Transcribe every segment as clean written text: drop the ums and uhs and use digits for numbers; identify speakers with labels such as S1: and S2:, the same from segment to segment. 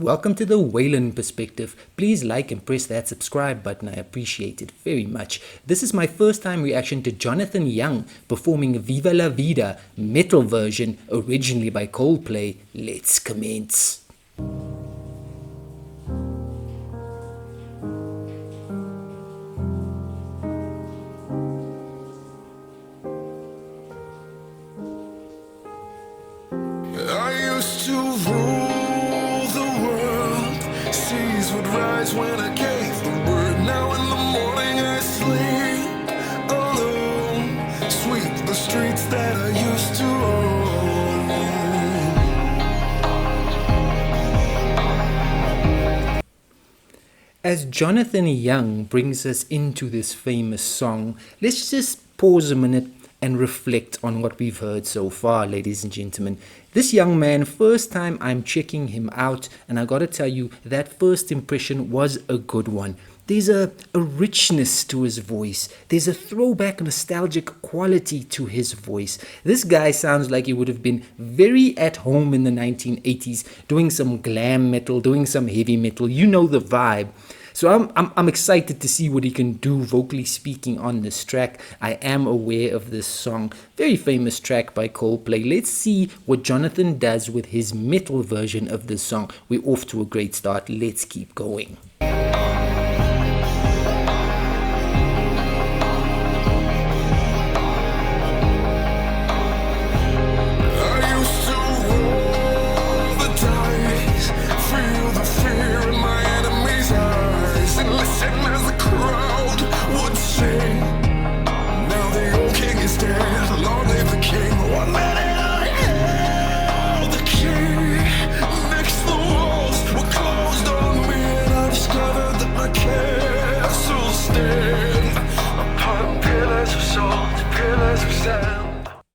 S1: Welcome to the Waylon perspective. Please like and press that subscribe button. I appreciate it very much. This is my first time reaction to Jonathan Young performing Viva La Vida metal version originally by Coldplay. Let's commence.
S2: I used to rule the world. Seas would rise when I gave the word. Now in the morning I sleep alone. Sweep the streets that I used to own.
S1: As Jonathan Young brings us into this famous song, let's just pause a minute and reflect on what we've heard so far, ladies and gentlemen. This young man, first time I'm checking him out, and I gotta tell you, that first impression was a good one. There's a richness to his voice. There's a throwback, nostalgic quality to his voice. This guy sounds like he would have been very at home in the 1980s, doing some glam metal, doing some heavy metal. You know the vibe. So I'm excited to see what he can do vocally speaking on this track. I am aware of this song. Very famous track by Coldplay. Let's see what Jonathan does with his metal version of this song. We're off to a great start. Let's keep going.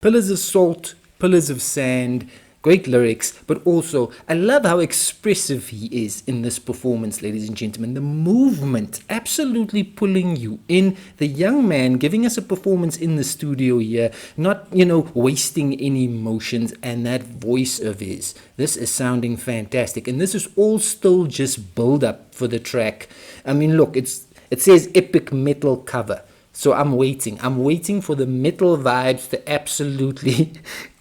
S1: Pillars of salt, pillars of sand, great lyrics, but also I love how expressive he is in this performance, ladies and gentlemen. The movement absolutely pulling you in. The young man giving us a performance in the studio here, not, wasting any emotions, and that voice of his. This is sounding fantastic, and this is all still just build up for the track. I mean, look, it says epic metal cover. So I'm waiting for the metal vibes to absolutely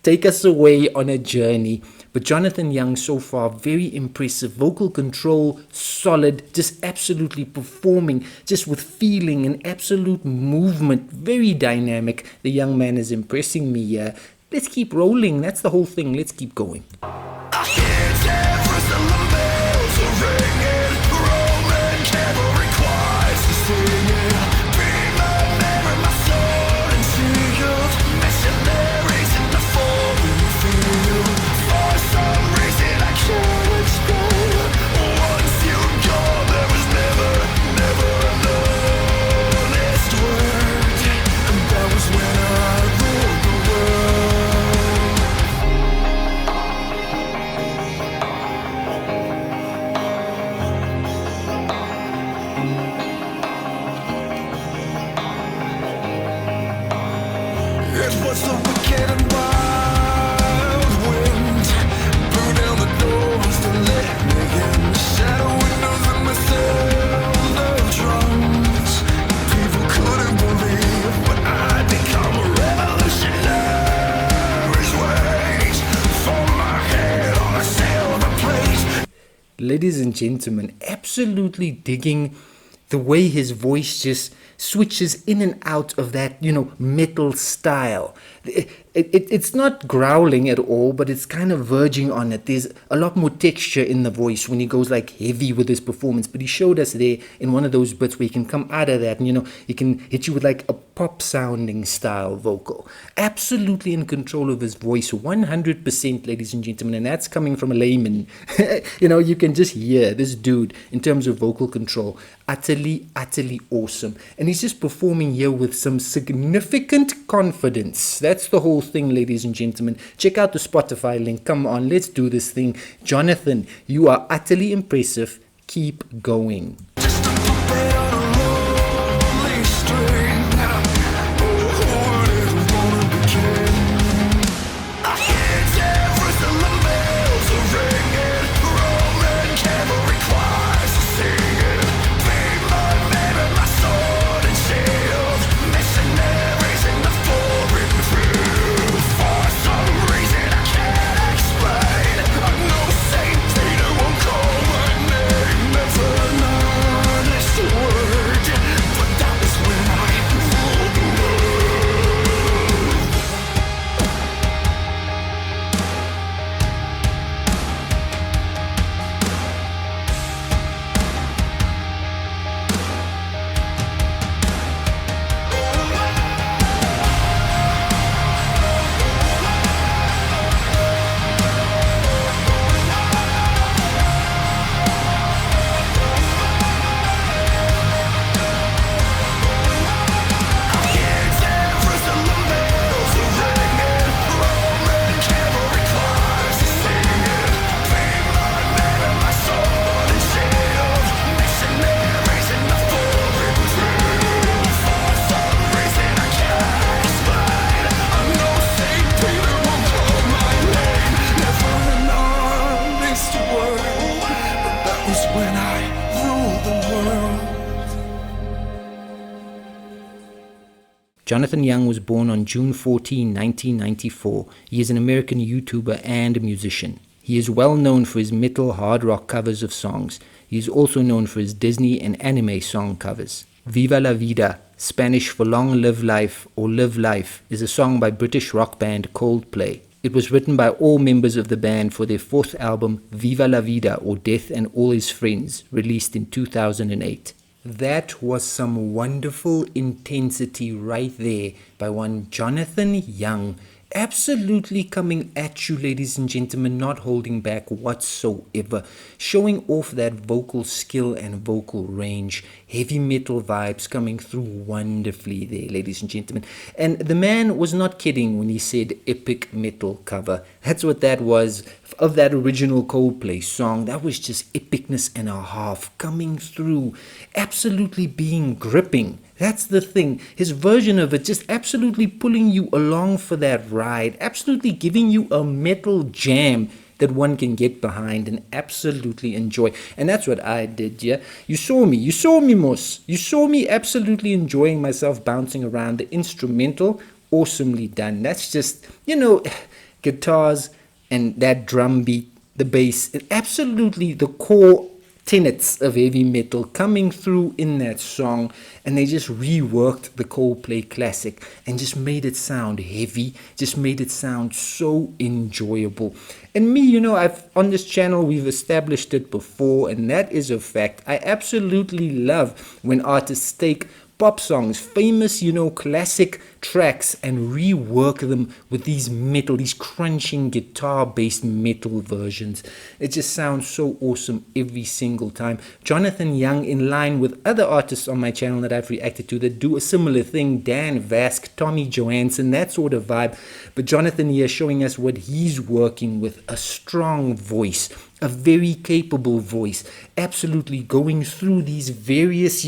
S1: take us away on a journey. But Jonathan Young so far, very impressive. Vocal control, solid, just absolutely performing, just with feeling and absolute movement. Very dynamic. The young man is impressing me here. Let's keep rolling. That's the whole thing. Let's keep going.
S2: What's the wicked and wild wind? Blew down the doors to let me in. The shadow windows and the sound of drums. People couldn't believe what I'd become. A revolutionary's wage for my head on a silver plate.
S1: Ladies and gentlemen, absolutely digging the way his voice just switches in and out of that, metal style. It's not growling at all, but it's kind of verging on it. There's a lot more texture in the voice when he goes like heavy with his performance. But he showed us there in one of those bits where he can come out of that and, he can hit you with like a pop sounding style vocal. Absolutely in control of his voice, 100%, ladies and gentlemen. And that's coming from a layman. You can just hear this dude in terms of vocal control. Utterly awesome. And he's just performing here with some significant confidence. That's the whole thing, ladies and gentlemen. Check out the Spotify link. Come on, let's do this thing. Jonathan, you are utterly impressive. Keep going.
S2: I hear every single bells are ringing, Roman Catholic.
S1: Jonathan Young was born on June 14, 1994. He is an American YouTuber and musician. He is well known for his metal hard rock covers of songs. He is also known for his Disney and anime song covers. Viva La Vida, Spanish for Long Live Life or Live Life, is a song by British rock band Coldplay. It was written by all members of the band for their fourth album, Viva La Vida or Death and All His Friends, released in 2008. That was some wonderful intensity right there by one Jonathan Young. Absolutely coming at you, ladies and gentlemen, not holding back whatsoever, showing off that vocal skill and vocal range, heavy metal vibes coming through wonderfully there, ladies and gentlemen. And the man was not kidding when he said epic metal cover. That's what that was of that original Coldplay song. That was just epicness and a half coming through, absolutely being gripping. That's the thing. His version of it just absolutely pulling you along for that ride, absolutely giving you a metal jam that one can get behind and absolutely enjoy. And that's what I did, yeah. You saw me, Moss. You saw me absolutely enjoying myself bouncing around. The instrumental, awesomely done. That's just, guitars and that drum beat, the bass, and absolutely the core tenets of heavy metal coming through in that song. And they just reworked the Coldplay classic and just made it sound heavy, just made it sound so enjoyable. And me, I've on this channel we've established it before, and that is a fact. I absolutely love when artists take pop songs, famous, classic tracks, and rework them with these crunching guitar-based metal versions. It just sounds so awesome every single time. Jonathan Young, in line with other artists on my channel that I've reacted to that do a similar thing, Dan Vasc, Tommy Johansson, that sort of vibe. But Jonathan here showing us what he's working with, a strong voice, a very capable voice, absolutely going through these various,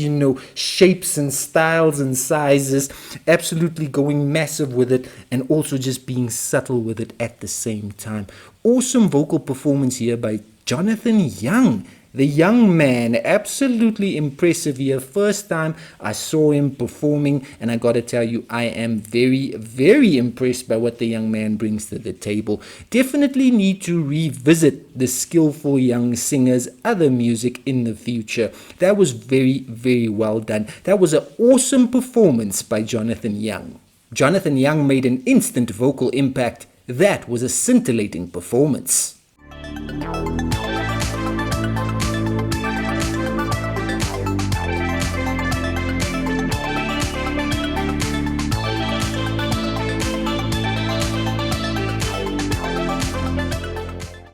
S1: shapes and styles and sizes, absolutely going massive with it, and also just being subtle with it at the same time. Awesome vocal performance here by Jonathan Young. The young man, absolutely impressive here. First time I saw him performing, and I gotta tell you, I am very, very impressed by what the young man brings to the table. Definitely need to revisit the skillful young singer's other music in the future. That was very, very well done. That was an awesome performance by Jonathan Young. Jonathan Young made an instant vocal impact. That was a scintillating performance.